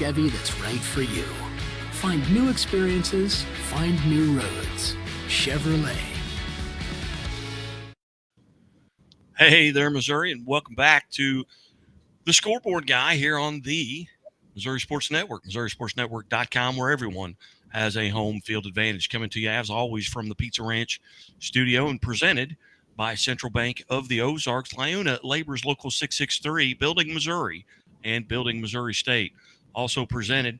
Chevy that's right for you. Find new experiences, find new roads. Chevrolet. Hey there, Missouri, and welcome back to the Scoreboard Guy here on the Missouri Sports Network, MissouriSportsNetwork.com, where everyone has a home field advantage. Coming to you, as always, from the Pizza Ranch studio and presented by Central Bank of the Ozarks. Liona Labor's Local 663, Building Missouri and Building Missouri State. Also presented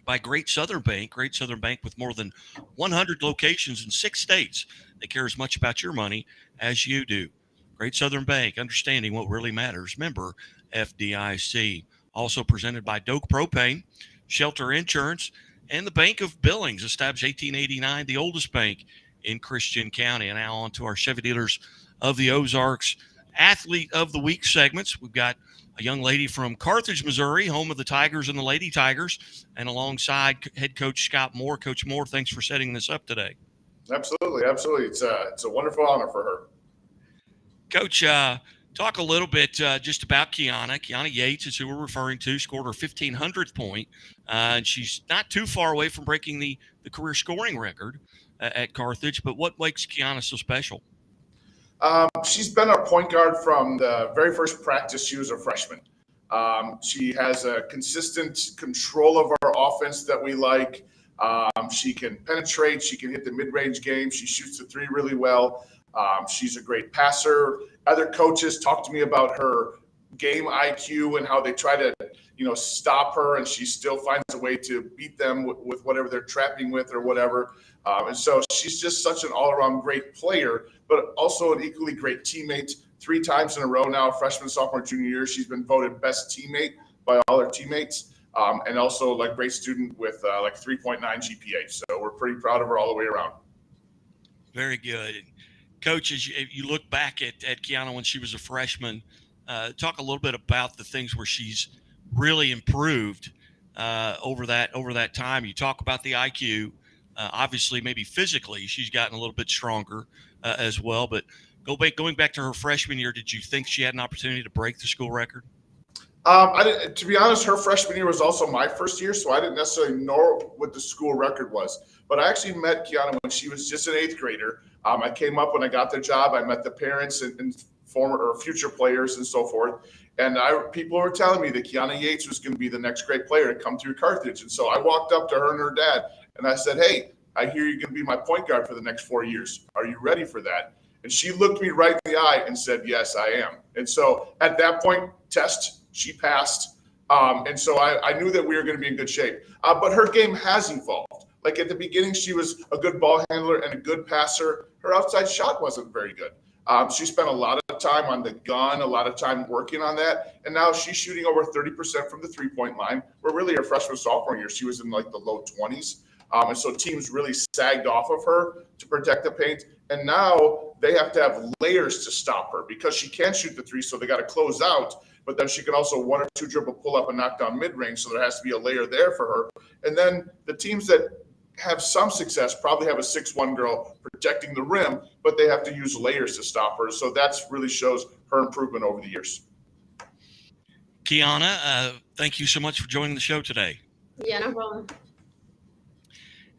by Great Southern Bank with more than 100 locations in 6 states. They care as much about your money as you do. Great Southern Bank, understanding what really matters. Member FDIC. Also presented by Doak Propane, Shelter Insurance, and the Bank of Billings, established 1889, the oldest bank in Christian County. And now on to our Chevy Dealers of the Ozarks Athlete of the Week segments. We've got a young lady from Carthage, Missouri, home of the Tigers and the Lady Tigers, and alongside head coach Scott Moore. Coach Moore, thanks for setting this up today. Absolutely. It's a wonderful honor for her. Coach, talk a little bit just about Kiana. Kiana Yates is who we're referring to, scored her 1,500th point, and she's not too far away from breaking the career scoring record at Carthage. But what makes Kiana so special? She's been our point guard from the very first practice she was a freshman. She has a consistent control of our offense that we like. She can penetrate. She can hit the mid-range game. She shoots the three really well. She's a great passer. Other coaches talk to me about her game IQ and how they try to, stop her, and she still finds a way to beat them with whatever they're trapping with or whatever. And so she's just such an all-around great player, but also an equally great teammate. 3 times in a row now, freshman, sophomore, junior year, she's been voted best teammate by all her teammates. And also like great student with 3.9 GPA. So we're pretty proud of her all the way around. Very good. Coach, as you look back at Kiana when she was a freshman, talk a little bit about the things where she's really improved over that time. You talk about the IQ. Obviously, maybe physically, she's gotten a little bit stronger as well. But going back to her freshman year, did you think she had an opportunity to break the school record? To be honest, her freshman year was also my first year, so I didn't necessarily know what the school record was. But I actually met Kiana when she was just an 8th grader. I came up when I got the job. I met the parents and former or future players and so forth. And people were telling me that Kiana Yates was going to be the next great player to come through Carthage. And so I walked up to her and her dad, and I said, "Hey, I hear you're going to be my point guard for the next 4 years. Are you ready for that?" And she looked me right in the eye and said, "Yes, I am." And so at that point, she passed. And so I knew that we were going to be in good shape. But her game has evolved. Like at the beginning, she was a good ball handler and a good passer. Her outside shot wasn't very good. She spent a lot of time on the gun, a lot of time working on that. And now she's shooting over 30% from the 3-point line. Where really her freshman, sophomore year, she was in like the low 20s. And so teams really sagged off of her to protect the paint. And now they have to have layers to stop her because she can't shoot the three, so they got to close out. But then she can also 1 or 2 dribble, pull up, and knock down mid-range, so there has to be a layer there for her. And then the teams that have some success probably have a 6'1" girl protecting the rim, but they have to use layers to stop her. So that's really shows her improvement over the years. Kiana, thank you so much for joining the show today. Yeah, no problem.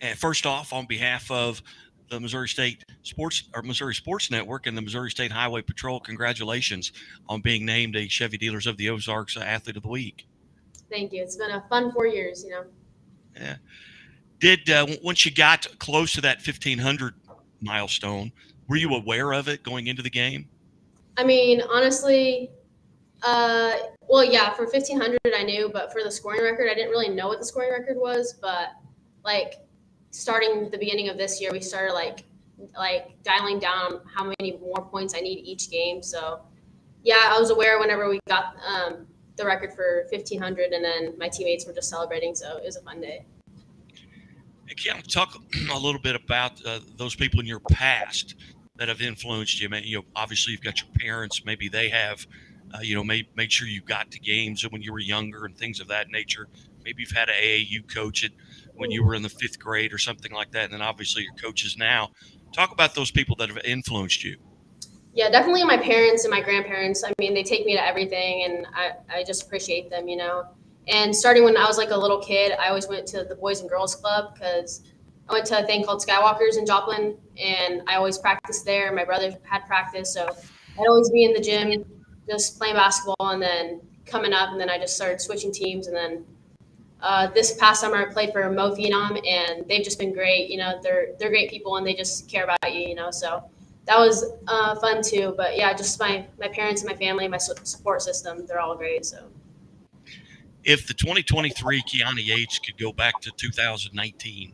And first off, on behalf of the Missouri State Missouri Sports Network and the Missouri State Highway Patrol, congratulations on being named a Chevy Dealers of the Ozarks Athlete of the Week. Thank you. It's been a fun 4 years, Yeah. Did once you got close to that 1,500 milestone, were you aware of it going into the game? I mean, honestly, well, yeah, for 1,500 I knew, but for the scoring record, I didn't really know what the scoring record was. But starting the beginning of this year, we started like dialing down how many more points I need each game. So yeah, I was aware whenever we got the record for 1,500, and then my teammates were just celebrating. So it was a fun day. Can you talk a little bit about those people in your past that have influenced you? Obviously you've got your parents. Maybe they have, made sure you got to games when you were younger and things of that nature. Maybe you've had an AAU coach when you were in the 5th grade or something like that. And then obviously your coaches now. Talk about those people that have influenced you. Yeah, definitely my parents and my grandparents. I mean, they take me to everything, and I just appreciate them, And starting when I was like a little kid, I always went to the Boys and Girls Club because I went to a thing called Skywalkers in Joplin, and I always practiced there. My brother had practice, so I'd always be in the gym just playing basketball and then coming up, and then I just started switching teams. And then this past summer, I played for Mo Phenom, and they've just been great. They're great people, and they just care about you. So that was fun too. But yeah, just my parents and my family, my support system, they're all great. So if the 2023 Kiana Yates could go back to 2019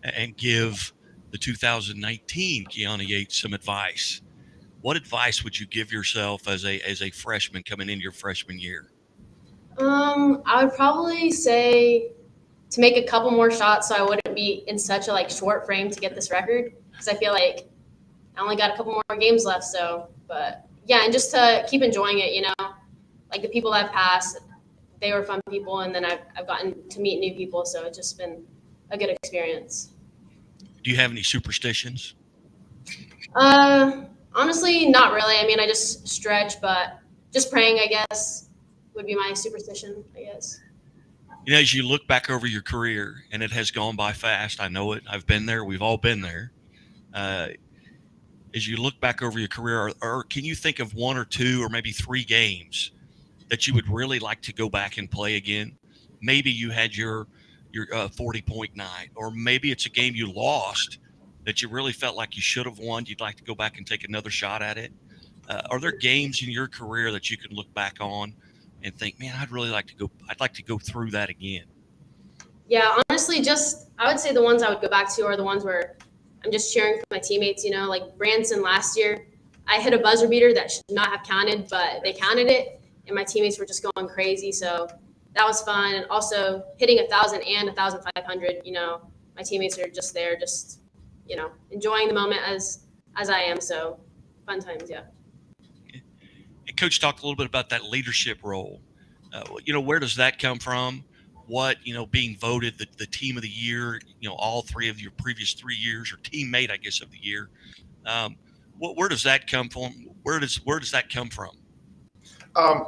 and give the 2019 Kiana Yates some advice, what advice would you give yourself as a freshman coming into your freshman year? I would probably say to make a couple more shots so I wouldn't be in such a short frame to get this record, because I feel like I only got a couple more games left. So, but yeah, and just to keep enjoying it. Like the people I've passed, they were fun people, and then I've gotten to meet new people, so it's just been a good experience. Do you have any superstitions? Honestly, not really. I mean, I just stretch, but just praying, I guess, would be my superstition, I guess. As you look back over your career, and it has gone by fast, I know it. I've been there. We've all been there. As you look back over your career, or can you think of one or two or maybe three games that you would really like to go back and play again? Maybe you had your 40-point night, or maybe it's a game you lost that you really felt like you should have won. You'd like to go back and take another shot at it. Are there games in your career that you can look back on and think, man, I'd like to go through that again? Yeah, honestly, I would say the ones I would go back to are the ones where I'm just cheering for my teammates. Like Branson last year, I hit a buzzer beater that should not have counted, but they counted it, and my teammates were just going crazy. So that was fun. And also hitting 1,000 and 1,500, my teammates are just there, just, enjoying the moment as I am. So fun times, yeah. And Coach talked a little bit about that leadership role. Where does that come from? What, being voted the team of the year, all three of your previous 3 years, or teammate, I guess, of the year. Where does that come from? Where does that come from?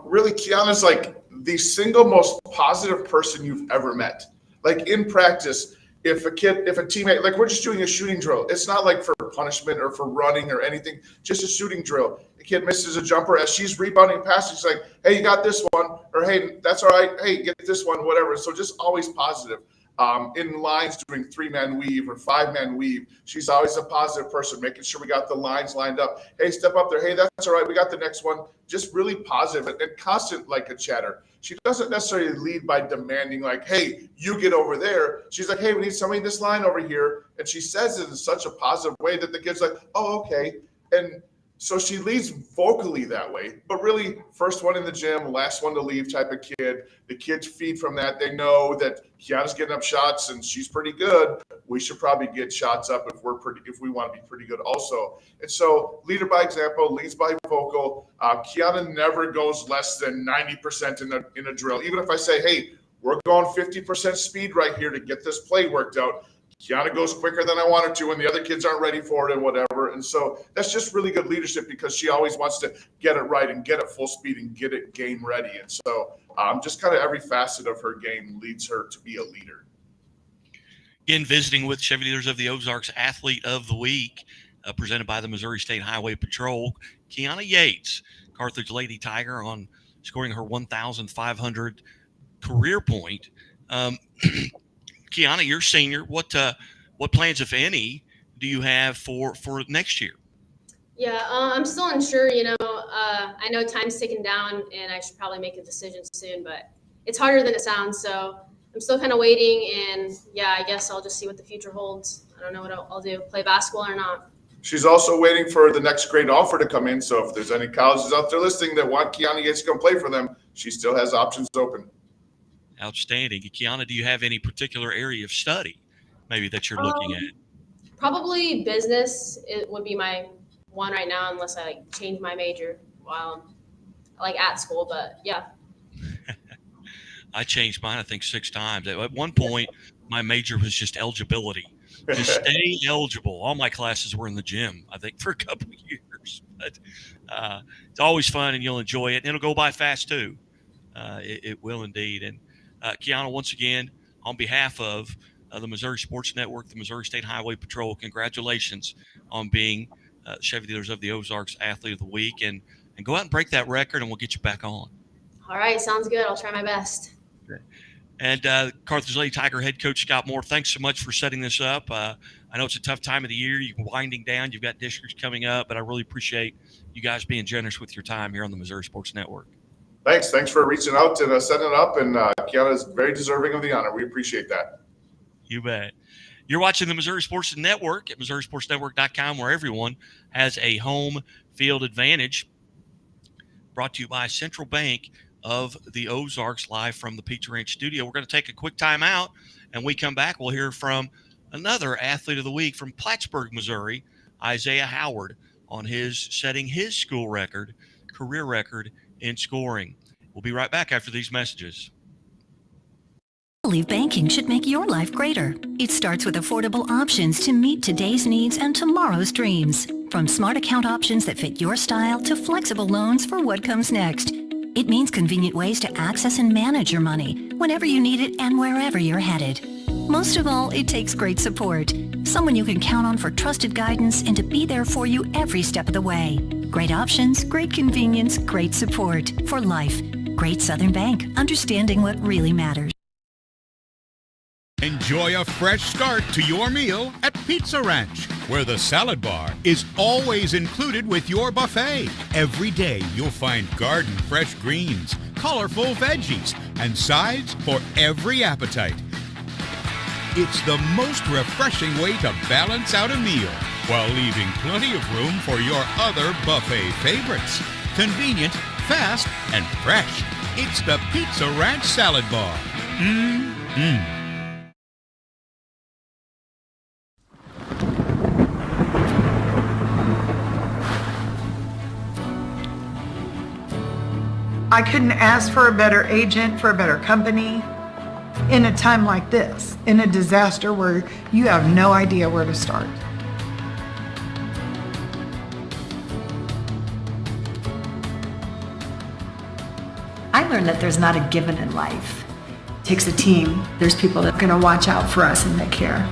Really, Kiana's like the single most positive person you've ever met. Like in practice, if a teammate, like we're just doing a shooting drill, it's not like for punishment or for running or anything, just a shooting drill. The kid misses a jumper, as she's rebounding past, she's like, hey, you got this one, or hey, that's all right, hey, get this one, whatever. So just always positive. In lines doing 3-man weave or 5-man weave, she's always a positive person, making sure we got the lines lined up. Hey, step up there. Hey, that's all right. We got the next one. Just really positive and constant, like a chatter. She doesn't necessarily lead by demanding, like, hey, you get over there. She's like, hey, we need somebody in this line over here. And she says it in such a positive way that the kid's like, oh, okay. And so she leads vocally that way, but really first one in the gym, last one to leave type of kid. The kids feed from that. They know that Kiana's getting up shots and she's pretty good. We should probably get shots up if we want to be pretty good also. And so leader by example, leads by vocal. Kiana never goes less than 90% in a drill. Even if I say, hey, we're going 50% speed right here to get this play worked out, Kiana goes quicker than I wanted to, and the other kids aren't ready for it and whatever. And so that's just really good leadership, because she always wants to get it right and get it full speed and get it game ready. And so just kind of every facet of her game leads her to be a leader. Again, visiting with Chevy Dealers of the Ozarks Athlete of the Week, presented by the Missouri State Highway Patrol, Kiana Yates, Carthage Lady Tiger, on scoring her 1,500 career point. Kiana, you're senior. What plans, if any, do you have for next year? Yeah, I'm still unsure. I know time's ticking down, and I should probably make a decision soon. But it's harder than it sounds. So I'm still kind of waiting, and yeah, I guess I'll just see what the future holds. I don't know what I'll do, play basketball or not. She's also waiting for the next great offer to come in. So if there's any colleges out there listening that want Kiana Yates to come play for them, she still has options open. Outstanding. Kiana, do you have any particular area of study maybe that you're looking at? Probably business. It would be my one right now, unless I change my major while I'm at school. But yeah. I changed mine, I think, 6 times. At one point, my major was just eligibility. Just stay eligible. All my classes were in the gym, I think, for a couple of years. But it's always fun, and you'll enjoy it. And it'll go by fast, too. It will indeed. And Kiana, once again, on behalf of the Missouri Sports Network, the Missouri State Highway Patrol, congratulations on being Chevy Dealers of the Ozarks Athlete of the Week. And go out and break that record, and we'll get you back on. All right, sounds good. I'll try my best. Okay. And Carthage Lady Tiger head coach Scott Moore, thanks so much for setting this up. I know it's a tough time of the year. You're winding down. You've got districts coming up, but I really appreciate you guys being generous with your time here on the Missouri Sports Network. Thanks for reaching out and setting it up. And Kiana is very deserving of the honor. We appreciate that. You bet. You're watching the Missouri Sports Network at MissouriSportsNetwork.com, where everyone has a home field advantage. Brought to you by Central Bank of the Ozarks, live from the Pizza Ranch studio. We're going to take a quick time out, and we come back. We'll hear from another athlete of the week from Plattsburg, Missouri, Isaiah Howard, on his setting his school record, career record in scoring. We'll be right back after these messages. I believe banking should make your life greater. It starts with affordable options to meet today's needs and tomorrow's dreams. From smart account options that fit your style to flexible loans for what comes next. It means convenient ways to access and manage your money whenever you need it and wherever you're headed. Most of all, it takes great support. Someone you can count on for trusted guidance and to be there for you every step of the way. Great options, great convenience, great support for life. Great Southern Bank, understanding what really matters. Enjoy a fresh start to your meal at Pizza Ranch, where the salad bar is always included with your buffet. Every day you'll find garden fresh greens, colorful veggies, and sides for every appetite. It's the most refreshing way to balance out a meal while leaving plenty of room for your other buffet favorites. Convenient, fast, and fresh. It's the Pizza Ranch Salad Bar. Mmm. I couldn't ask for a better agent, for a better company in a time like this, in a disaster where you have no idea where to start. I learned that there's not a given in life. It takes a team. There's people that are going to watch out for us and that care.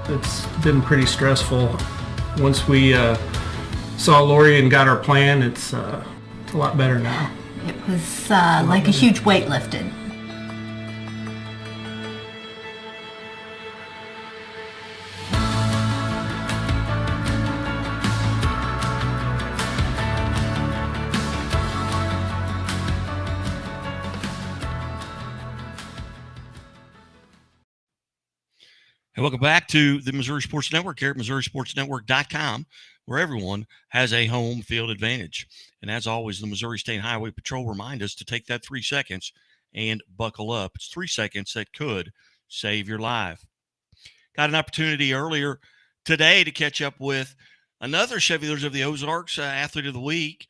It's been pretty stressful. Once we saw Lori and got our plan, it's a lot better now. It was like a huge weight lifted. And welcome back to the Missouri Sports Network here at MissouriSportsNetwork.com, where everyone has a home field advantage. And as always, the Missouri State Highway Patrol remind us to take that 3 seconds and buckle up. It's 3 seconds that could save your life. Got an opportunity earlier today to catch up with another Chevy Dealers of the Ozarks Athlete of the Week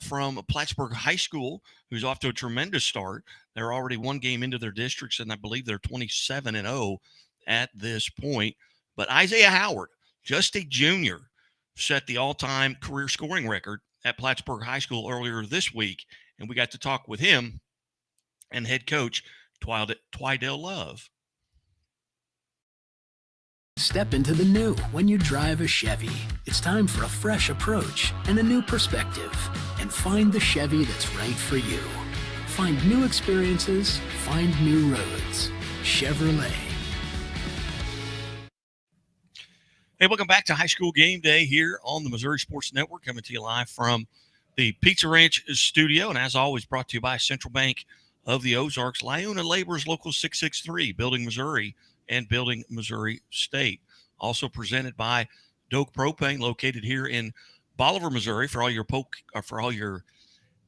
from Plattsburg High School, who's off to a tremendous start. They're already one game into their districts, and I believe they're 27-0 at this point. But Isaiah Howard, just a junior, set the all-time career scoring record at Plattsburg High School earlier this week, and we got to talk with him and head coach Twydell Love. Step into the new when you drive a Chevy. It's time for a fresh approach and a new perspective, and find the Chevy that's right for you. Find new experiences, find new roads. Chevrolet. Hey, welcome back to High School Game Day here on the Missouri Sports Network, coming to you live from the Pizza Ranch studio. And as always, brought to you by Central Bank of the Ozarks, Lyuna Laborers Local 663, Building Missouri and Building Missouri State. Also presented by Doak Propane, located here in Bolivar, Missouri. For all your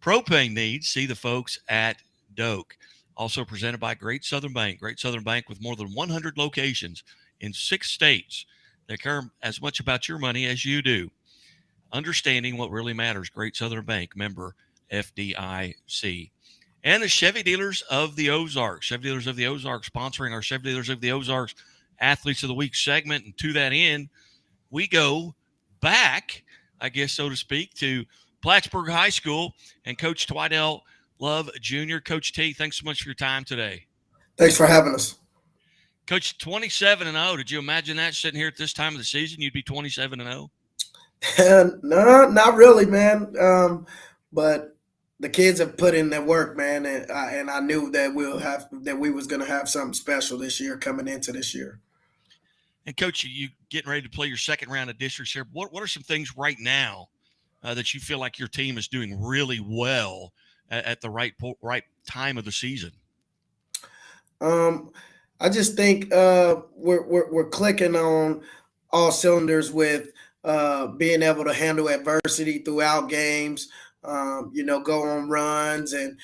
propane needs, see the folks at Doak. Also presented by Great Southern Bank. Great Southern Bank with more than 100 locations in 6 states. They care as much about your money as you do. Understanding what really matters. Great Southern Bank, member FDIC. And the Chevy Dealers of the Ozarks. Chevy Dealers of the Ozarks sponsoring our Chevy Dealers of the Ozarks Athletes of the Week segment. And to that end, we go back, I guess, so to speak, to Plattsburg High School and Coach Twydell Love Jr. Coach T, thanks so much for your time today. Thanks for having us. Coach, 27-0. Did you imagine that sitting here at this time of the season? You'd be 27-0? No, not really, man. But the kids have put in their work, man, and I knew that we was gonna have something special this year coming into this year. And Coach, you getting ready to play your second round of districts here. What are some things right now that you feel like your team is doing really well at the right time of the season? I just think we're clicking on all cylinders with being able to handle adversity throughout games. Go on runs and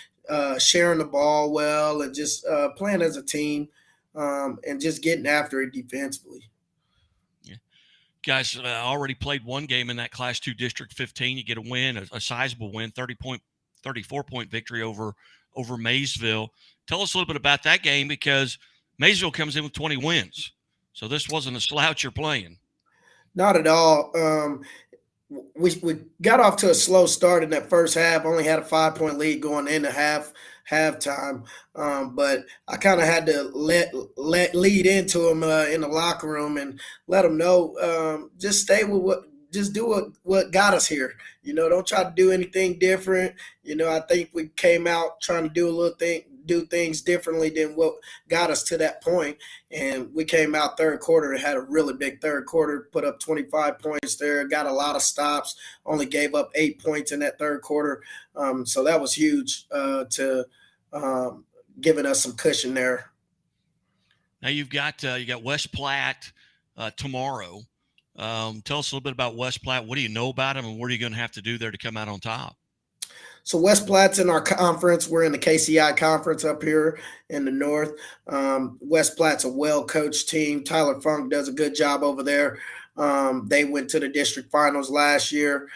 sharing the ball well, and just playing as a team, and just getting after it defensively. Yeah, guys, already played one game in that Class 2 District 15. You get a win, a sizable win, 34-point victory over Meeadville. Tell us a little bit about that game, because Meeadville comes in with 20 wins. So this wasn't a slouch you're playing. Not at all. We got off to a slow start in that first half. Only had a 5-point lead going into halftime. But I kind of had to let lead into them in the locker room and let them know, just stay with just do what got us here. Don't try to do anything different. I think we came out trying to do things differently than what got us to that point. And we came out third quarter and had a really big third quarter, put up 25 points there, got a lot of stops, only gave up 8 points in that third quarter. So that was huge to giving us some cushion there. Now you got West Platte tomorrow. Tell us a little bit about West Platte. What do you know about them, and what are you going to have to do there to come out on top? So West Platte's in our conference. We're in the KCI conference up here in the north. West Platte's a well-coached team. Tyler Funk does a good job over there. They went to the district finals last year,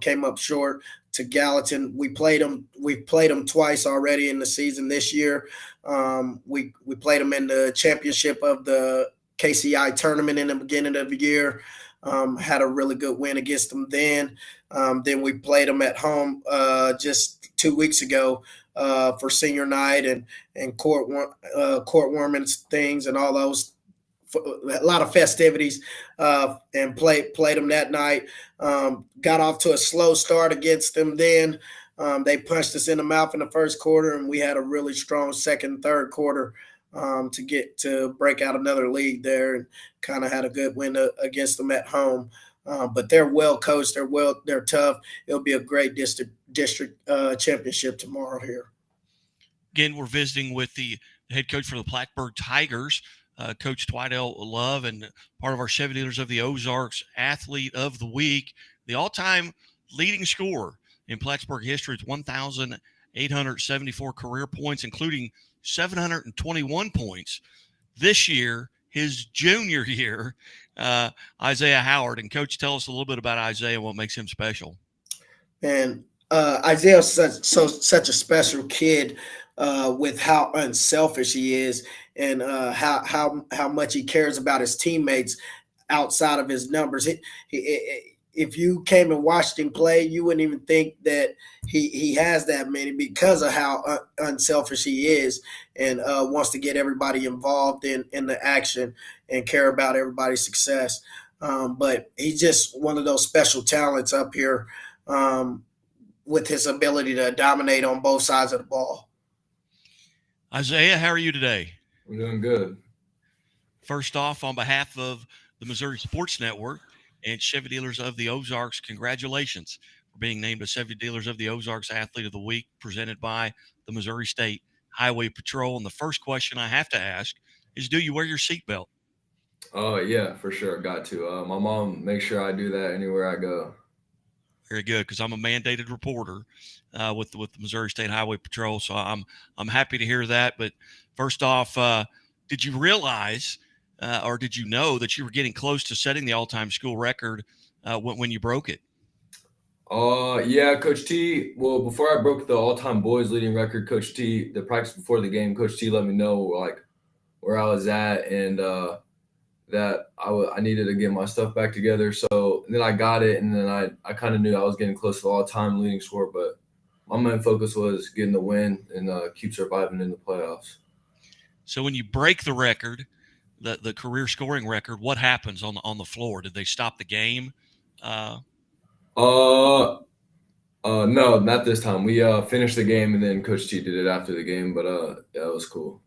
came up short to Gallatin. We've played them twice already in the season this year. We played them in the championship of the KCI tournament in the beginning of the year. Had a really good win against them then. Then we played them at home just 2 weeks ago for senior night and court warming things and all those, a lot of festivities, and played them that night. Got off to a slow start against them then. They punched us in the mouth in the first quarter, and we had a really strong second, third quarter to break out another lead there, and kind of had a good win against them at home. But they're well coached. They're tough. It'll be a great district championship tomorrow here. Again, we're visiting with the head coach for the Plattsburg Tigers, Coach Dwight L. Love, and part of our Chevy Dealers of the Ozarks Athlete of the Week. The all-time leading scorer in Plattsburg history is 1,874 career points, including 721 points this year, his junior year, Isaiah Howard. And Coach, tell us a little bit about Isaiah, what makes him special. And Isaiah's such a special kid with how unselfish he is, and how much he cares about his teammates outside of his numbers. If you came and watched him play, you wouldn't even think that he has that many, because of how unselfish he is, and wants to get everybody involved in the action and care about everybody's success. But he's just one of those special talents up here, with his ability to dominate on both sides of the ball. Isaiah, how are you today? I'm doing good. First off, on behalf of the Missouri Sports Network and Chevy Dealers of the Ozarks, congratulations for being named a Chevy Dealers of the Ozarks Athlete of the Week, presented by the Missouri State Highway Patrol. And the first question I have to ask is, do you wear your seatbelt? Oh, yeah, for sure. Got to. My mom makes sure I do that anywhere I go. Very good, because I'm a mandated reporter with the Missouri State Highway Patrol, so I'm happy to hear that. But first off, did you realize or did you know that you were getting close to setting the all-time school record when you broke it? Yeah, Coach T. Well, before I broke the all-time boys leading record, Coach T, the practice before the game, Coach T let me know where I was at, and that I needed to get my stuff back together. So then I got it, and then I kind of knew I was getting close to the all-time leading score, but my main focus was getting the win and keep surviving in the playoffs. So when you break the record, the career scoring record, what happens on the floor? Did they stop the game? No, not this time. We finished the game and then Coach T did it after the game, but yeah, it was cool.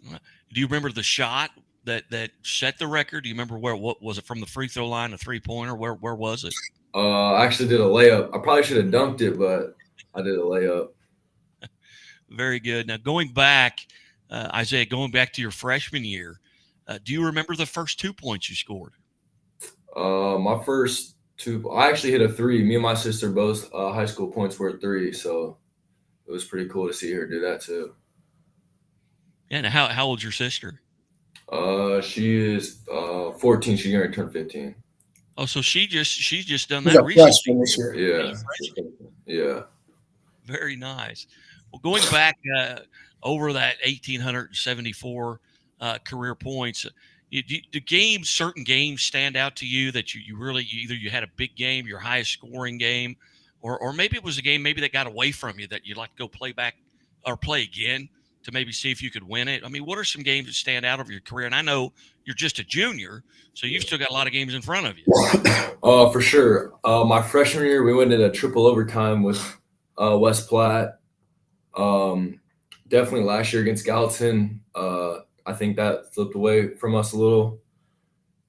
Do you remember the shot that set the record? Do you remember what was it, from the free throw line, a 3-pointer? Where was it? I actually did a layup. I probably should have dunked it, but I did a layup. Very good. Now going back, Isaiah, going back to your freshman year, do you remember the first 2 points you scored? My first 2, I actually hit a 3. Me and my sister both high school points were 3, so it was pretty cool to see her do that too. Yeah. Now how old's your sister? She is 14. She's gonna turn 15. Oh, so she's just done He's that a recently. freshman this year. Yeah. Yeah. Very nice. Well, going back over that 1,874 career points, do certain games stand out to you that you really, either you had a big game, your highest scoring game, or maybe it was a game maybe that got away from you that you'd like to go play back or play again to maybe see if you could win it? I mean, what are some games that stand out over your career? And I know you're just a junior, so you've still got a lot of games in front of you. For sure. My freshman year, we went into triple overtime with West Platte. Definitely last year against Gallatin. I think that slipped away from us a little.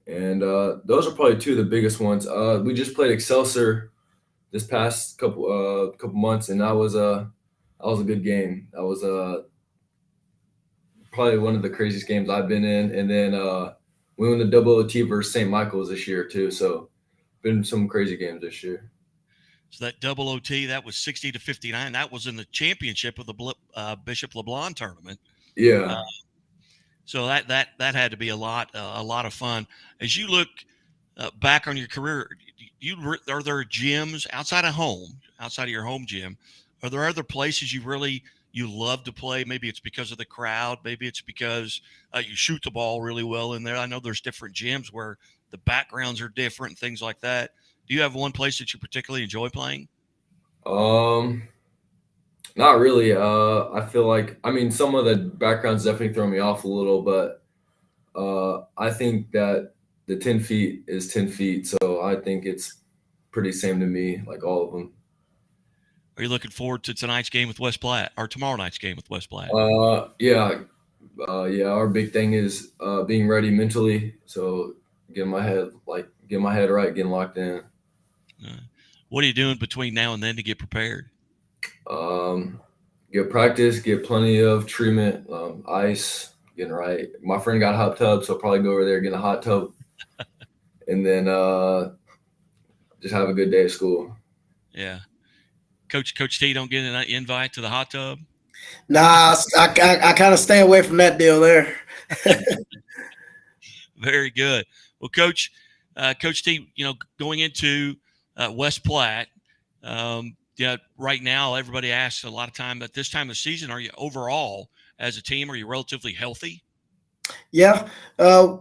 And those are probably 2 of the biggest ones. We just played Excelsior this past couple months, and that was a good game. That was probably one of the craziest games I've been in. And then we won the double OT versus St. Michael's this year too. So been some crazy games this year. So that double OT, that was 60-59. That was in the championship of the Bishop LeBlanc tournament. Yeah. So that had to be a lot of fun. As you look back on your career, are there gyms outside of your home gym? Are there other places you love to play? Maybe it's because of the crowd. Maybe it's because you shoot the ball really well in there. I know there's different gyms where the backgrounds are different and things like that. Do you have one place that you particularly enjoy playing? Not really. I feel like, some of the backgrounds definitely throw me off a little, but I think that the 10 feet is 10 feet. So I think it's pretty same to me, like all of them. Are you looking forward to tonight's game with West Platte, or tomorrow night's game with West Platte? Yeah. Our big thing is being ready mentally. So getting my head right, getting locked in. What are you doing between now and then to get prepared? Get practice, get plenty of treatment, ice, getting right. My friend got a hot tub, so I'll probably go over there, get a hot tub, and then just have a good day at school. Yeah. Coach T don't get an invite to the hot tub? Nah, I kind of stay away from that deal there. Very good. Well, Coach T, going into West Platte, right now everybody asks a lot of time at this time of the season, are you overall as a team, are you relatively healthy? Yeah,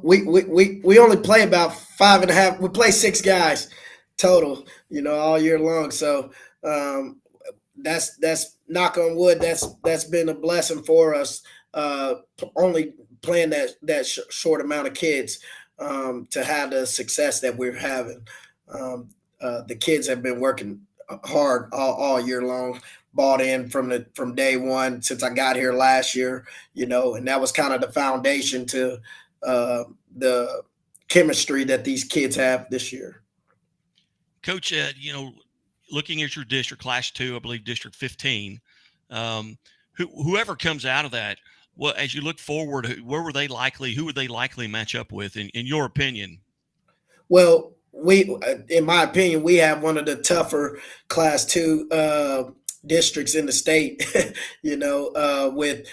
we only play about 5.5. We play 6 guys total, all year long. So that's knock on wood. That's been a blessing for us. Only playing that short amount of kids to have the success that we're having. The kids have been working hard all year long, bought in from day one since I got here last year, and that was kind of the foundation to the chemistry that these kids have this year. Coach, looking at your district, Class 2, I believe District 15, whoever comes out of that, well, as you look forward, who would they likely match up with, in your opinion? Well, in my opinion, we have one of the tougher Class 2 districts in the state, with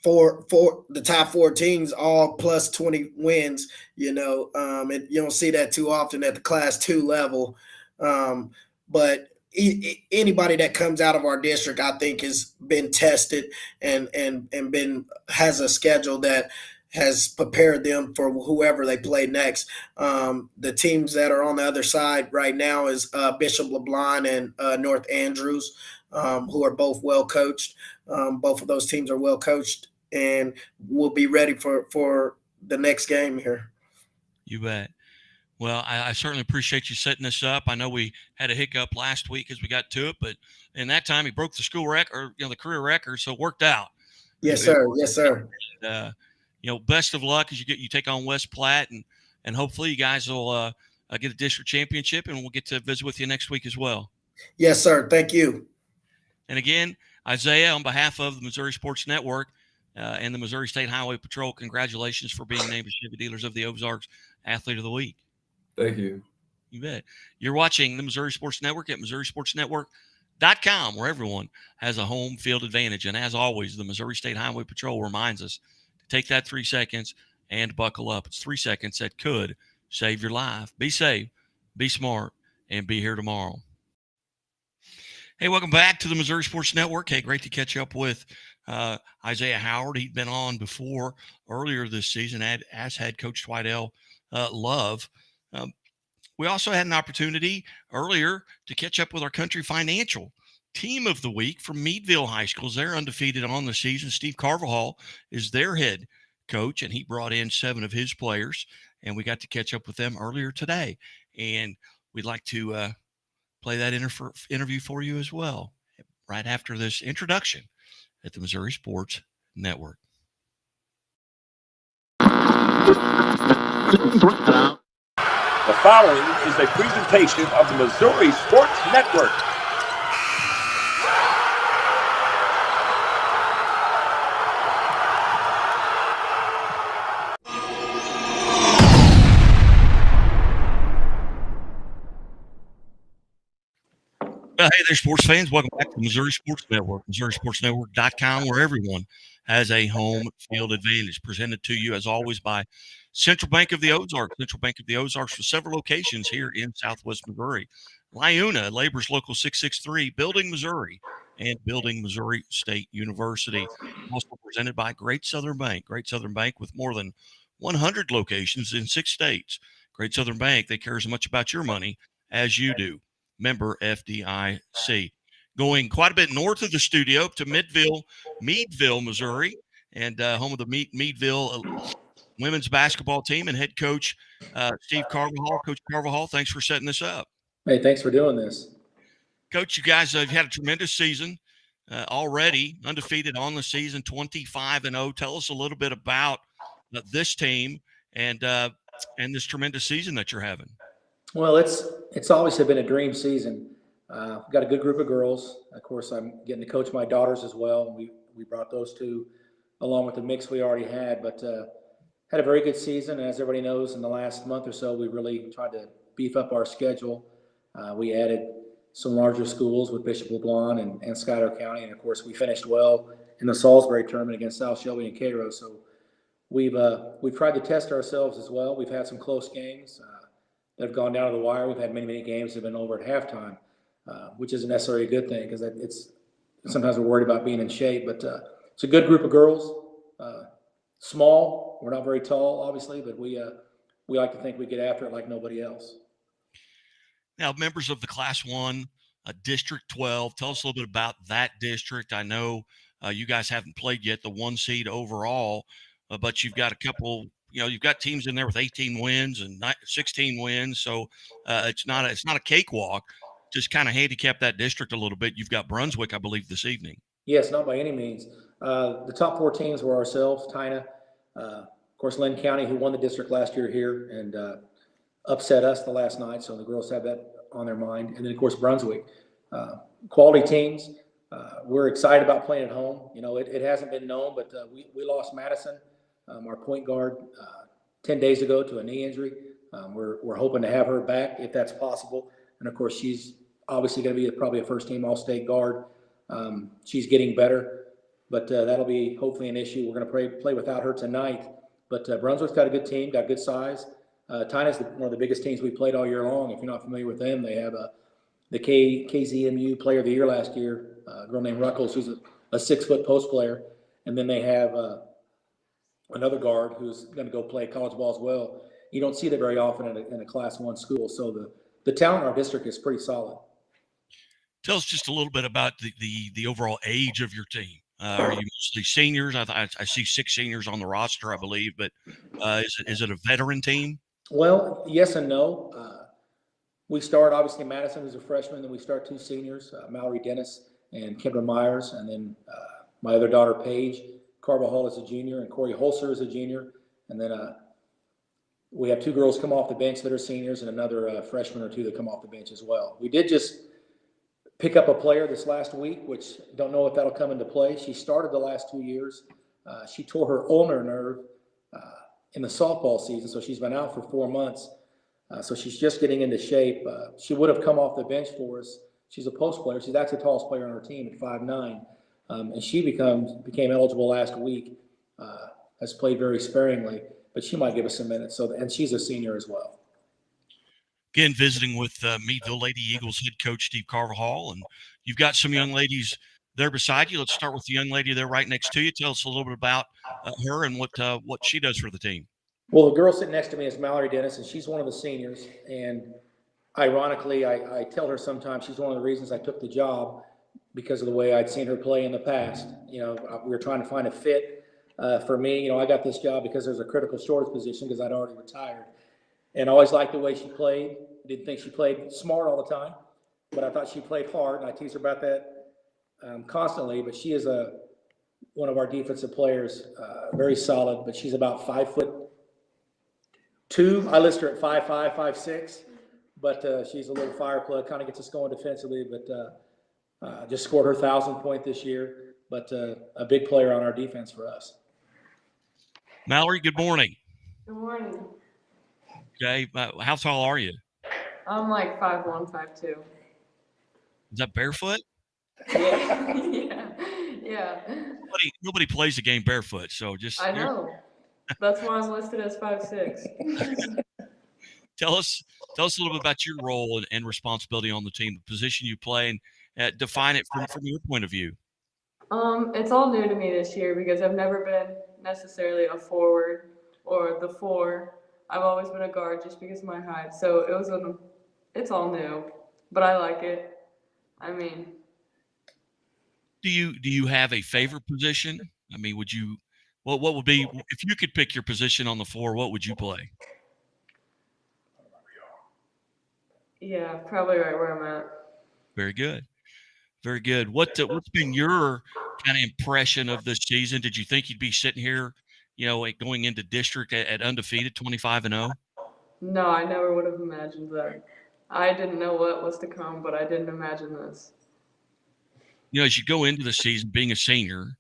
the top 4 teams, all plus 20 wins, and you don't see that too often at the Class 2 level. But anybody that comes out of our district, I think, has been tested and has a schedule that has prepared them for whoever they play next. The teams that are on the other side right now is Bishop LeBlanc and North Andrews. who are both well coached. Both of those teams are well coached, and we'll be ready for the next game here. You bet. Well, I certainly appreciate you setting this up. I know we had a hiccup last week as we got to it, but in that time he broke the school record, or the career record, so it worked out. Yes, sir. Yes, sir. Best of luck as you take on West Platte, and hopefully you guys will get a district championship, and we'll get to visit with you next week as well. Yes, sir. Thank you. And again, Isaiah, on behalf of the Missouri Sports Network and the Missouri State Highway Patrol, congratulations for being named Chevy Dealers of the Ozarks Athlete of the Week. Thank you. You bet. You're watching the Missouri Sports Network at MissouriSportsNetwork.com, where everyone has a home field advantage. And as always, the Missouri State Highway Patrol reminds us to take that 3 seconds and buckle up. It's 3 seconds that could save your life. Be safe, be smart, and be here tomorrow. Hey, welcome back to the Missouri Sports Network. Hey, great to catch up with Isaiah Howard. He'd been on before earlier this season, as had Coach Twidell Love. We also had an opportunity earlier to catch up with our Country Financial Team of the Week from Meeadville High Schools. They're undefeated on the season. Steve Carvajal is their head coach, and he brought in 7 of his players, and we got to catch up with them earlier today. And we'd like to play that interview for you as well right after this introduction at the Missouri Sports Network. The following is a presentation of the Missouri Sports Network. Hey there, sports fans. Welcome back to the Missouri Sports Network, MissouriSportsNetwork.com, where everyone has a home field advantage. Presented to you, as always, by Central Bank of the Ozarks. Central Bank of the Ozarks for several locations here in Southwest Missouri. Liuna, Labor's Local 663, Building Missouri, and Building Missouri State University. Also presented by Great Southern Bank. Great Southern Bank with more than 100 locations in 6 states. Great Southern Bank, they care as much about your money as you do. Member FDIC. Going quite a bit north of the studio to Meadville, Missouri, and home of the Meadville women's basketball team and head coach Steve Carvajal. Coach Carvajal, thanks for setting this up. Hey, thanks for doing this. Coach, you guys have had a tremendous season already, undefeated on the season, 25-0. Tell us a little bit about this team and this tremendous season that you're having. Well, it's always been a dream season. We've got a good group of girls. Of course, I'm getting to coach my daughters as well. We brought those 2 along with the mix we already had, but had a very good season. As everybody knows, in the last month or so, we really tried to beef up our schedule. We added some larger schools with Bishop LeBlanc and Schuyler County, and of course, we finished well in the Salisbury tournament against South Shelby and Cairo. So we've tried to test ourselves as well. We've had some close games that have gone down to the wire. We've had many games that have been over at halftime, which isn't necessarily a good thing because sometimes we're worried about being in shape. But it's a good group of girls. Small, we're not very tall, obviously, but we like to think we get after it like nobody else. Now, members of the Class 1, District 12, tell us a little bit about that district. I know you guys haven't played yet, the 1 seed overall, but you've got a couple. You've got teams in there with 18 wins and 16 wins, so it's not a cakewalk. Just kind of handicap that district a little bit. You've got Brunswick, I believe, this evening. Yes, not by any means. The top 4 teams were ourselves, Tina, of course, Lynn County, who won the district last year here and upset us the last night, so the girls have that on their mind. And then, of course, Brunswick. Quality teams. We're excited about playing at home. It hasn't been known, but we lost Madison, our point guard, 10 days ago to a knee injury. We're hoping to have her back if that's possible. And of course, she's obviously going to be probably a first-team All-State guard. She's getting better, but that'll be hopefully an issue. We're going to play without her tonight. But Brunswick's got a good team, got good size. Tina's one of the biggest teams we played all year long. If you're not familiar with them, they have the KZMU Player of the Year last year, a girl named Ruckles, who's a 6-foot post player. And then they have another guard who's going to go play college ball as well. You don't see that very often in a Class 1 school. So the talent in our district is pretty solid. Tell us just a little bit about the overall age of your team. Are you mostly seniors? I see 6 seniors on the roster, I believe, but is it a veteran team? Well, yes and no. We start, obviously, Madison is a freshman, then we start 2 seniors, Mallory Dennis and Kendra Myers, and then my other daughter, Paige Carvajal, is a junior, and Corey Holzer is a junior. And then we have 2 girls come off the bench that are seniors and another freshman or 2 that come off the bench as well. We did just pick up a player this last week, which don't know if that'll come into play. She started the last 2 years. She tore her ulnar nerve in the softball season, so she's been out for 4 months. So she's just getting into shape. She would have come off the bench for us. She's a post player. She's actually the tallest player on our team at 5'9". And she became eligible last week, has played very sparingly, but she might give us some minutes. And she's a senior as well. Again, visiting with Meeadville Lady Eagles head coach Steve Carvajal, and you've got some young ladies there beside you. Let's start with the young lady there right next to you. Tell us a little bit about her and what she does for the team. Well, the girl sitting next to me is Mallory Dennis, and she's one of the seniors. And ironically, I tell her sometimes she's one of the reasons I took the job, because of the way I'd seen her play in the past. We were trying to find a fit for me. I got this job because there's a critical shortage position because I'd already retired. And I always liked the way she played. Didn't think she played smart all the time, but I thought she played hard, and I tease her about that constantly. But she is one of our defensive players, very solid, but she's about 5'2". I list her at 5'5", 5'6", but she's a little fire plug, kind of gets us going defensively, but just scored her 1,000th point this year, but a big player on our defense for us. Mallory, good morning. Good morning. Okay, how tall are you? I'm like 5'1", 5'2". Is that barefoot? Yeah. Nobody plays the game barefoot, so just. I know. That's why I'm listed as 5'6". Tell us a little bit about your role and responsibility on the team, the position you play, and define it from your point of view. It's all new to me this year because I've never been necessarily a forward or the 4. I've always been a guard just because of my height. So it's all new, but I like it. I mean, do you have a favorite position? I mean, what would be, if you could pick your position on the floor, what would you play? Yeah, probably right where I'm at. Very good. Very good. What's been your kind of impression of this season? Did you think you'd be sitting here, going into district at undefeated 25-0? No, I never would have imagined that. I didn't know what was to come, but I didn't imagine this. As you go into the season being a senior,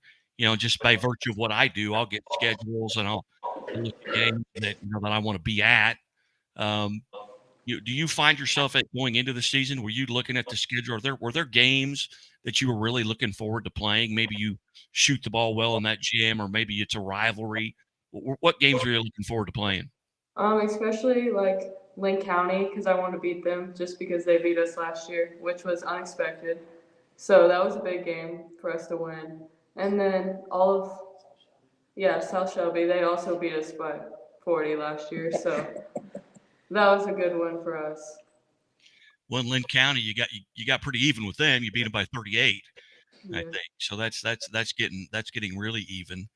just by virtue of what I do, I'll get schedules and I'll look at games that I want to be at. Do you find yourself going into the season, were you looking at the schedule? Were there games that you were really looking forward to playing? Maybe you shoot the ball well in that gym, or maybe it's a rivalry. What games were you looking forward to playing? Especially like Lynn County, because I want to beat them just because they beat us last year, which was unexpected. So that was a big game for us to win. And then South Shelby, they also beat us by 40 last year. So that was a good one for us. Well, in Lynn County, you got pretty even with them. You beat them by 38, yeah. I think. So that's getting really even.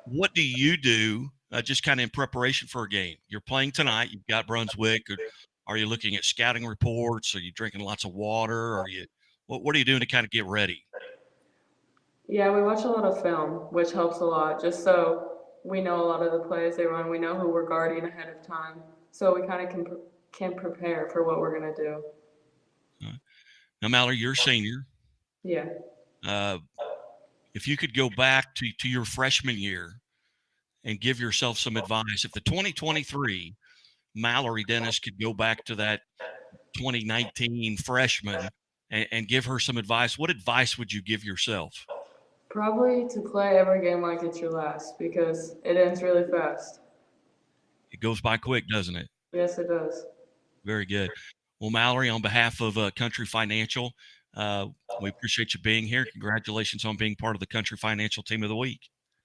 What do you do just kind of in preparation for a game? You're playing tonight. You've got Brunswick. Are you looking at scouting reports? Are you drinking lots of water? What are you doing to kind of get ready? Yeah, we watch a lot of film, which helps a lot, just so we know a lot of the plays they run. We know who we're guarding ahead of time, so we kind of can prepare for what we're going to do. Now, Mallory, you're a senior. Yeah. If you could go back to your freshman year and give yourself some advice, if the 2023 Mallory Dennis could go back to that 2019 freshman and give her some advice, what advice would you give yourself? Probably to play every game like it's your last, because it ends really fast. It goes by quick, doesn't it? Yes, it does. Very good. Well, Mallory, on behalf of Country Financial, we appreciate you being here. Congratulations on being part of the Country Financial Team of the Week.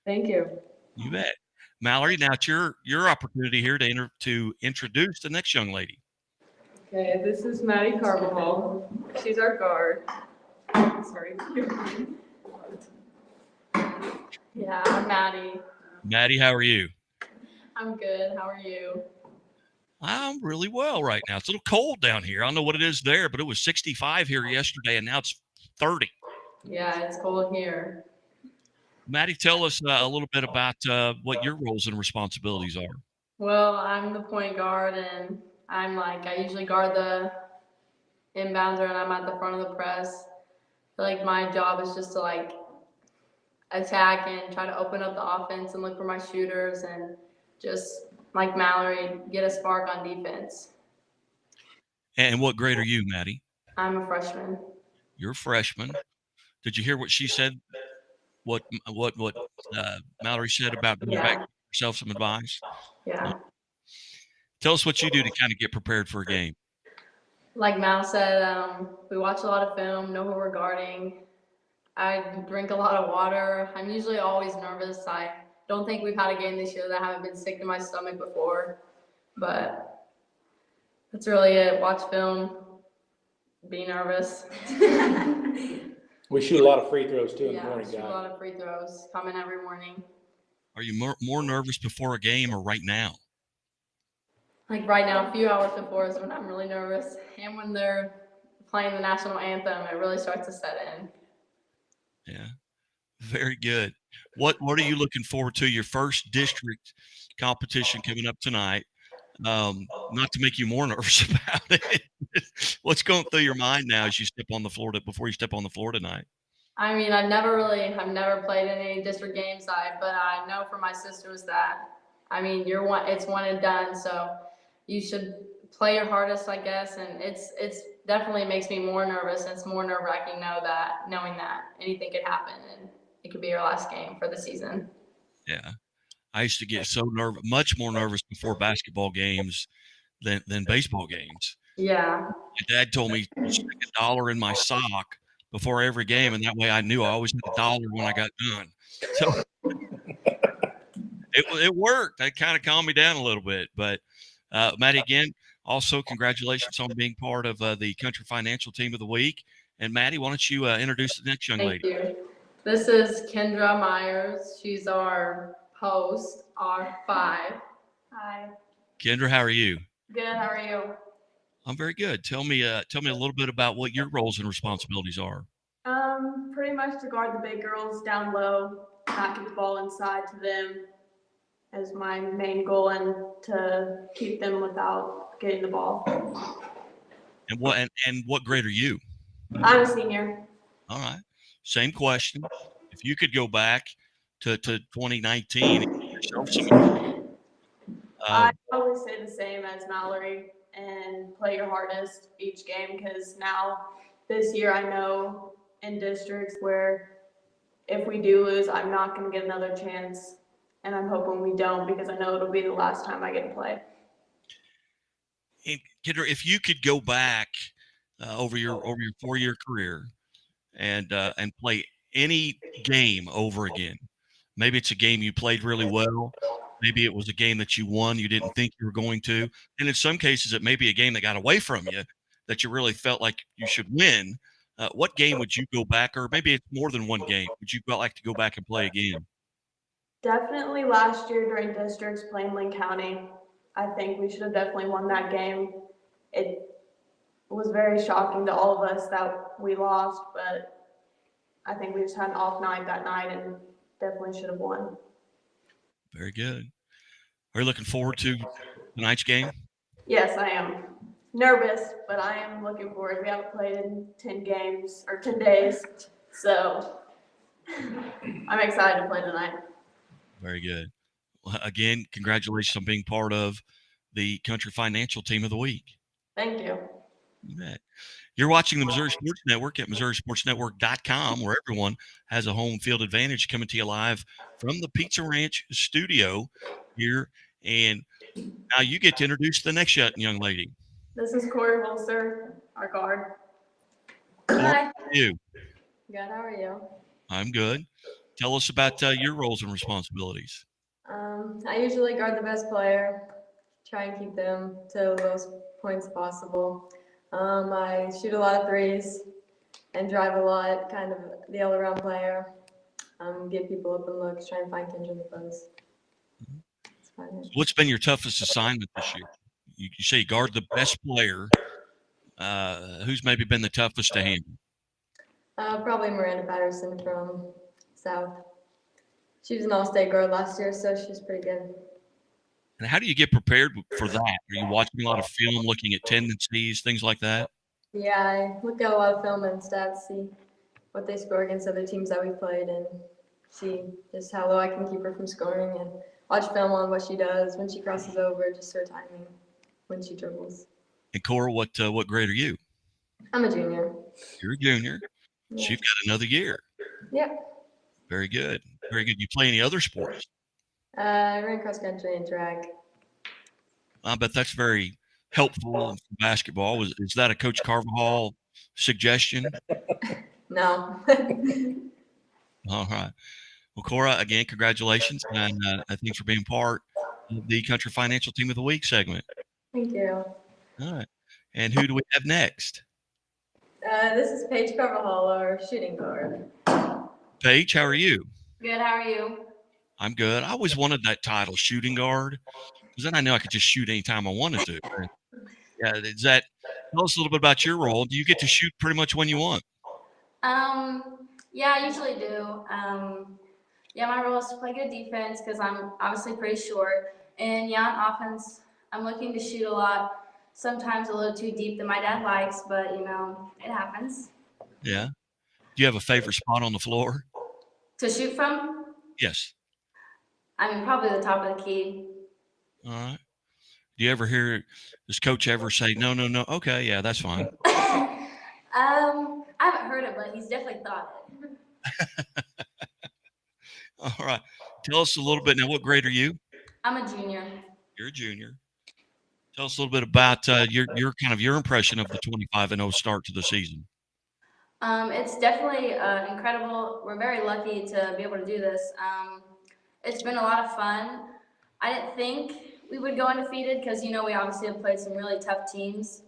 Thank you. You bet. Mallory, now it's your opportunity here to introduce the next young lady. Okay, this is Maddie Carbajal. She's our guard. Sorry. Yeah, I'm Maddie. Maddie, how are you? I'm good. How are you? I'm really well right now. It's a little cold down here. I don't know what it is there, but it was 65 here yesterday, and now it's 30. Yeah, it's cold here. Maddie, tell us a little bit about what your roles and responsibilities are. Well, I'm the point guard, and I usually guard the inbounder, and I'm at the front of the press. Like my job is just to attack and try to open up the offense and look for my shooters and just like Mallory, get a spark on defense. And what grade are you, Maddie? I'm a freshman. You're a freshman. Did you hear what she said? What Mallory said about going back to yourself some advice? Yeah. Tell us what you do to kind of get prepared for a game. Like Mal said, we watch a lot of film, know who we're guarding. I drink a lot of water. I'm usually always nervous. I don't think we've had a game this year that I haven't been sick to my stomach before, but that's really it. Watch film, be nervous. We shoot a lot of free throws too in the morning, shoot guys. a lot of free throws coming every morning. Are you more nervous before a game or right now? Like right now, a few hours before is when I'm really nervous, and when they're playing the national anthem, it really starts to set in. Yeah, very good. What are you looking forward to? Your first district competition coming up tonight. Not to make you more nervous about it. What's going through your mind now as you step on the floor before you step on the floor tonight? I mean, I've never played in any district game side, but I know from my sisters that, I mean, it's one and done, so you should play your hardest, I guess, and it's definitely makes me more nervous, and it's more nerve-wracking knowing that anything could happen and it could be your last game for the season. Yeah. I used to get so nervous, much more nervous before basketball games than baseball games. Yeah. My dad told me to stick $1 in my sock before every game, and that way I knew I always had $1 when I got done. So it worked. That kind of calmed me down a little bit. But Maddie, again, also congratulations on being part of the Country Financial Team of the Week. And Maddie, why don't you introduce the next young lady? Thank you. This is Kendra Myers. She's our host, R5. Hi. Kendra, how are you? Good. How are you? I'm very good. Tell me a little bit about what your roles and responsibilities are. Pretty much to guard the big girls down low, not get the ball inside to them as my main goal, and to keep them without getting the ball. And what grade are you? I'm a senior. All right. Same question. If you could go back to 2019 and give yourself some I always say the same as Mallory and play your hardest each game, because now this year I know in districts where if we do lose, I'm not going to get another chance, and I'm hoping we don't, because I know it'll be the last time I get to play. And Kendra, if you could go back over your 4-year career and play any game over again, maybe it's a game you played really well, maybe it was a game that you won you didn't think you were going to, and in some cases it may be a game that got away from you that you really felt like you should win. What game would you go back, or maybe it's more than one game, would you like to go back and play again? Definitely last year during districts playing Lynn County. I think we should have definitely won that game. It was very shocking to all of us that we lost, but I think we just had an off night that night and definitely should have won. Very good. Are you looking forward to tonight's game? Yes, I am. Nervous, but I am looking forward. We haven't played in 10 days, so I'm excited to play tonight. Very good. Well, again, congratulations on being part of the Country Financial Team of the Week. Thank you. You bet. You're watching the Missouri Sports Network at MissouriSportsNetwork.com, where everyone has a home field advantage, coming to you live from the Pizza Ranch studio here. And now you get to introduce the next young lady. This is Corey Holster, our guard. How are you? Good, how are you? I'm good. Tell us about your roles and responsibilities. I usually guard the best player, try and keep them to the lowest points possible. I shoot a lot of threes and drive a lot, kind of the all-around player. Get people open looks, try and find Kendra in the post. What's been your toughest assignment this year? You say you guard the best player. Who's maybe been the toughest to handle? Probably Miranda Patterson from South. She was an all-state guard last year, so she's pretty good. And how do you get prepared for that? Are you watching a lot of film, looking at tendencies, things like that? Yeah, I look at a lot of film and stats, see what they score against other teams that we played, and see just how low I can keep her from scoring, and watch film on what she does when she crosses over, just her timing when she dribbles. And Cora, what grade are you? I'm a junior. You're a junior. Yeah. So you've got another year. Yep. Very good. Very good. You play any other sports? I ran cross country and track. I bet that's very helpful in basketball. Is that a Coach Carvajal suggestion? No. All right. Well, Cora, again, congratulations, and thanks for being part of the Country Financial Team of the Week segment. Thank you. All right. And who do we have next? This is Paige Carvajal, our shooting guard. Paige, how are you? Good, how are you? I'm good. I always wanted that title, shooting guard, because then I knew I could just shoot anytime I wanted to. Yeah, tell us a little bit about your role. Do you get to shoot pretty much when you want? Yeah, I usually do. Yeah, my role is to play good defense because I'm obviously pretty short. And yeah, on offense, I'm looking to shoot a lot, sometimes a little too deep than my dad likes, but it happens. Yeah. Do you have a favorite spot on the floor? To shoot from? Yes. I mean, probably the top of the key. All right. Do you ever does coach ever say, no, okay, yeah, that's fine? I haven't heard it, but he's definitely thought it. All right. Tell us a little bit now. What grade are you? I'm a junior. You're a junior. Tell us a little bit about your impression of the 25-0 start to the season. It's definitely incredible. We're very lucky to be able to do this. It's been a lot of fun. I didn't think we would go undefeated because, we obviously have played some really tough teams.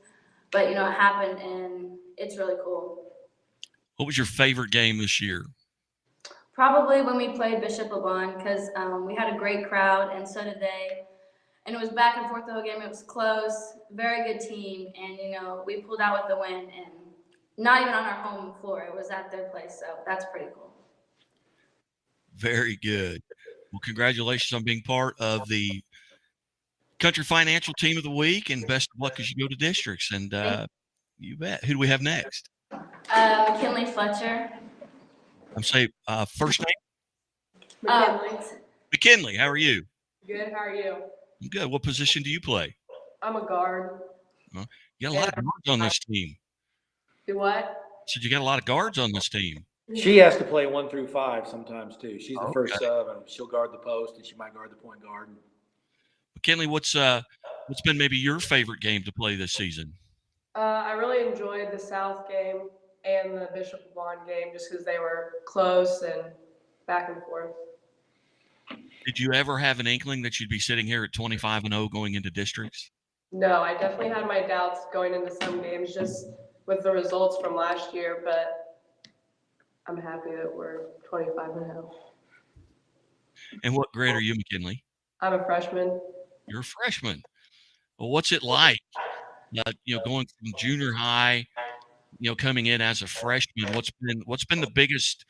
But, it happened, and it's really cool. What was your favorite game this year? Probably when we played Bishop LeBon because we had a great crowd, and so did they. And it was back and forth the whole game. It was close, very good team. And, we pulled out with the win, and not even on our home floor. It was at their place, so that's pretty cool. Very good. Well, congratulations on being part of the Country Financial Team of the Week, and best of luck as you go to districts. And you bet. Who do we have next? McKinley Fletcher. I'm saying first name? McKinley. McKinley, how are you? Good, how are you? I'm good. What position do you play? I'm a guard. You got a lot of guards on this team. Do what? So you got a lot of guards on this team. She has to play 1 through 5 sometimes too. She's the Okay. first sub, and she'll guard the post, and she might guard the point guard. McKinley, what's been maybe your favorite game to play this season? I really enjoyed the South game and the Bishop LeBon game just because they were close and back and forth. Did you ever have an inkling that you'd be sitting here at 25-0 going into districts? No, I definitely had my doubts going into some games just with the results from last year, but I'm happy that we're 25-0. And what grade are you, McKinley? I'm a freshman. You're a freshman. Well, what's it like, going from junior high, coming in as a freshman? What's been the biggest,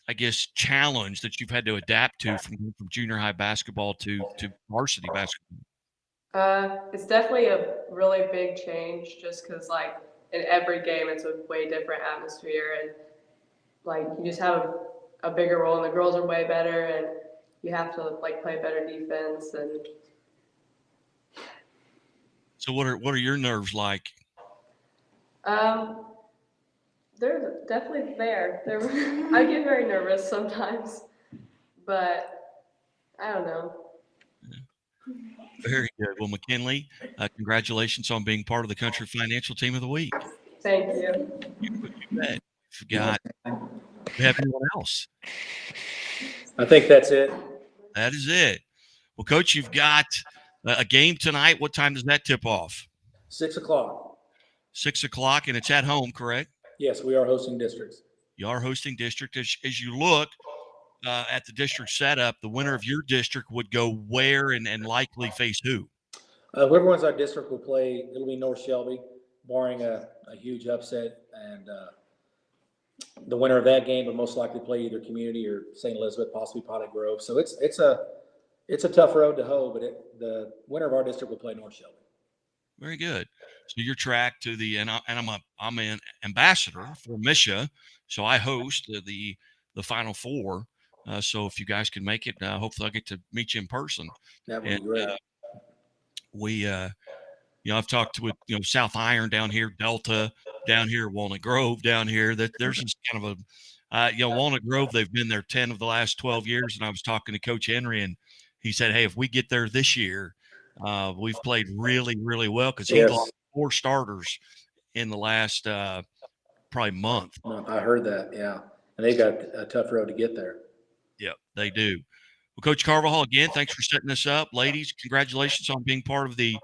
I guess, challenge that you've had to adapt to from junior high basketball to varsity basketball? It's definitely a really big change just because, in every game, it's a way different atmosphere. And, you just have a bigger role, and the girls are way better, and you have to, play better defense. And So what are your nerves like? they're definitely there. I get very nervous sometimes, but I don't know. Very good. Well, McKinley, congratulations on being part of the Country Financial Team of the Week. Thank you. You bet. Forgot. We have anyone else? I think that's it. That is it. Well, Coach, you've got A game tonight. What time does that tip off? 6 o'clock. 6 o'clock, and it's at home, correct? Yes, we are hosting districts. You are hosting district. As you look at the district setup, the winner of your district would go where and likely face who? Whoever wins our district will play. It'll be North Shelby, barring a huge upset, and the winner of that game would most likely play either Community or St. Elizabeth, possibly Potted Grove. So it's a tough road to hoe, but the winner of our district will play North Shelby. Very good. So you're tracked to the and I'm an ambassador for Misha, so I host the Final Four. So if you guys can make it, hopefully I'll get to meet you in person. That would be great. We I've talked with South Iron down here, Delta down here, Walnut Grove down here. That there's just kind of a Walnut Grove. They've been there 10 of the last 12 years, and I was talking to Coach Henry, and he said, "Hey, if we get there this year, we've played really, really well because he lost 4 starters in the last probably month." I heard that, yeah, and they got a tough road to get there. Yeah, they do. Well, Coach Carvajal, again, thanks for setting this up. Ladies, congratulations on being part of the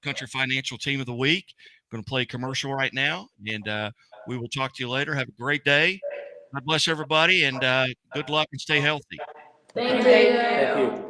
Country Financial Team of the Week. I'm going to play a commercial right now, and we will talk to you later. Have a great day. God bless everybody, and good luck and stay healthy. Thank you. Thank you.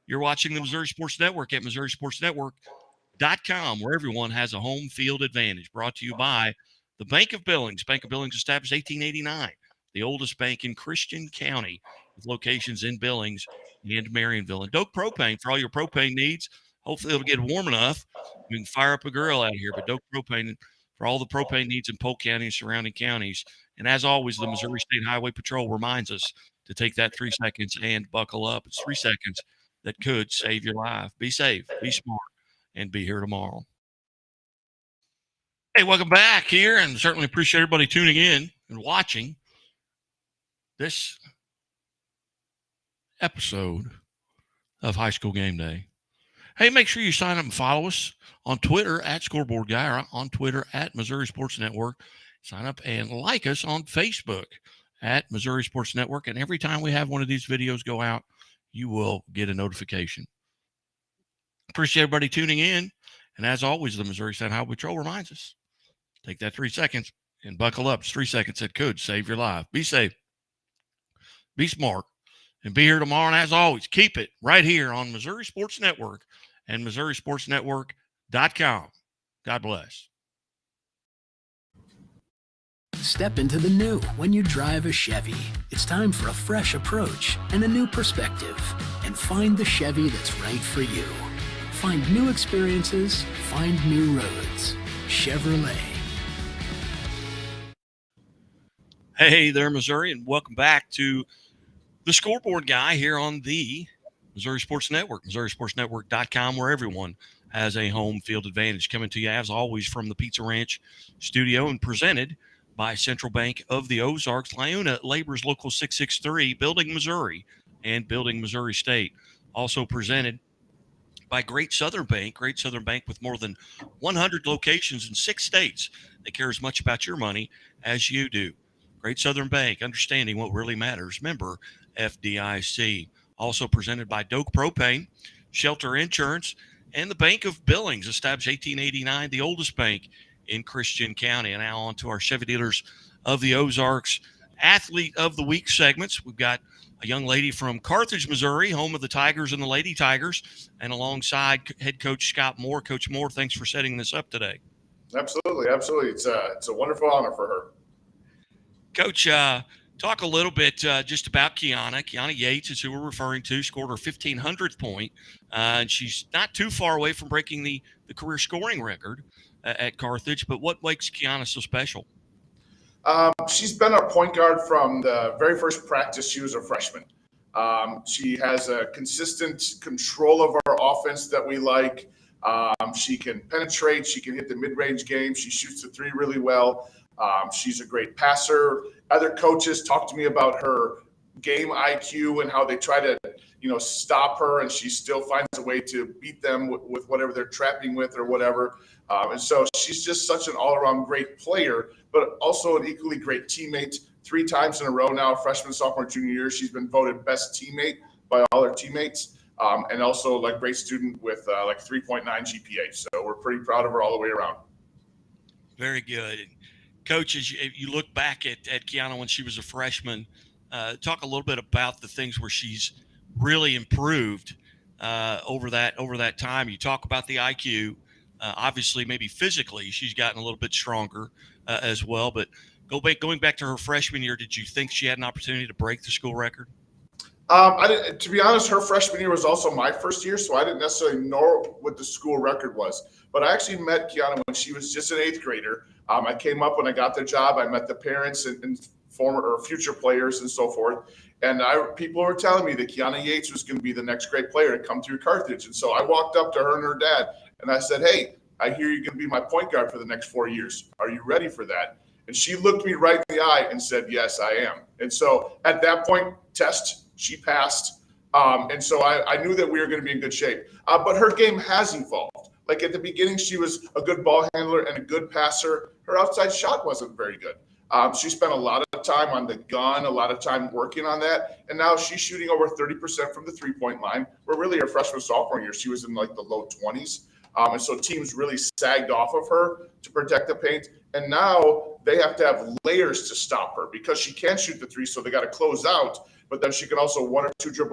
You're watching the Missouri Sports Network at MissouriSportsNetwork.com, where everyone has a home field advantage. Brought to you by the Bank of Billings. Bank of Billings established 1889, the oldest bank in Christian County, with locations in Billings and Marionville. And Doak Propane for all your propane needs. Hopefully it'll get warm enough. You can fire up a grill out here, but Doak Propane for all the propane needs in Polk County and surrounding counties. And as always, the Missouri State Highway Patrol reminds us to take that 3 seconds and buckle up. It's 3 seconds that could save your life. Be safe, be smart, and be here tomorrow. Hey, welcome back here, and certainly appreciate everybody tuning in and watching this episode of High School Game Day. Hey, make sure you sign up and follow us on Twitter at Scoreboard Guy or on Twitter at Missouri Sports Network. Sign up and like us on Facebook at Missouri Sports Network. And every time we have one of these videos go out, you will get a notification. Appreciate everybody tuning in. And as always, the Missouri State Highway Patrol reminds us, take that 3 seconds and buckle up. It's 3 seconds that could save your life. Be safe, be smart, and be here tomorrow. And as always, keep it right here on Missouri Sports Network and MissouriSportsNetwork.com. God bless. Step into the new when you drive a Chevy. It's time for a fresh approach and a new perspective. And find the Chevy that's right for you. Find new experiences, find new roads. Chevrolet. Hey there, Missouri, and welcome back to the Scoreboard Guy here on the Missouri Sports Network, MissouriSportsNetwork.com, where everyone has a home field advantage. Coming to you, as always, from the Pizza Ranch studio and presented by Central Bank of the Ozarks. Liuna Labor's Local 663, Building Missouri and Building Missouri State. Also presented by Great Southern Bank with more than 100 locations in 6 states. They care as much about your money as you do. Great Southern Bank, understanding what really matters. Member FDIC. Also presented by Doak Propane, Shelter Insurance, and the Bank of Billings, established 1889, the oldest bank in Christian County. And now on to our Chevy Dealers of the Ozarks Athlete of the Week segments. We've got a young lady from Carthage, Missouri, home of the Tigers and the Lady Tigers, and alongside head coach Scott Moore. Coach Moore, thanks for setting this up today. Absolutely. It's a wonderful honor for her. Coach, talk a little bit just about Kiana. Kiana Yates is who we're referring to, scored her 1,500th point, and she's not too far away from breaking the career scoring record at Carthage. But what makes Kiana so special? She's been our point guard from the very first practice she was a freshman. She has a consistent control of our offense that we like. She can penetrate. She can hit the mid-range game. She shoots the three really well. She's a great passer. Other coaches talk to me about her game IQ and how they try to, stop her, and she still finds a way to beat them with whatever they're trapping with or whatever. And so she's just such an all-around great player, but also an equally great teammate. 3 times in a row now, freshman, sophomore, junior year, she's been voted best teammate by all her teammates. and also like great student with like 3.9 GPA. So we're pretty proud of her all the way around. Very good. Coach, as you look back at Kiana when she was a freshman, talk a little bit about the things where she's really improved over that time. You talk about the IQ. Obviously, maybe physically, she's gotten a little bit stronger as well. But going back to her freshman year, did you think she had an opportunity to break the school record? To be honest, her freshman year was also my first year, so I didn't necessarily know what the school record was. But I actually met Kiana when she was just an 8th grader. I came up when I got the job. I met the parents and former or future players and so forth. And people were telling me that Kiana Yates was going to be the next great player to come through Carthage. And so I walked up to her and her dad, and I said, "Hey, I hear you're going to be my point guard for the next 4 years. Are you ready for that?" And she looked me right in the eye and said, "Yes, I am." And so at that point, she passed. And so I knew that we were going to be in good shape. But her game has evolved. Like at the beginning, she was a good ball handler and a good passer. Her outside shot wasn't very good. She spent a lot of time on the gun, a lot of time working on that. And now she's shooting over 30% from the 3-point line. Where really her freshman, sophomore year, she was in like the low 20s. And so teams really sagged off of her to protect the paint. And now they have to have layers to stop her because she can't shoot the 3, so they got to close out. But then she can also 1 or 2 dribble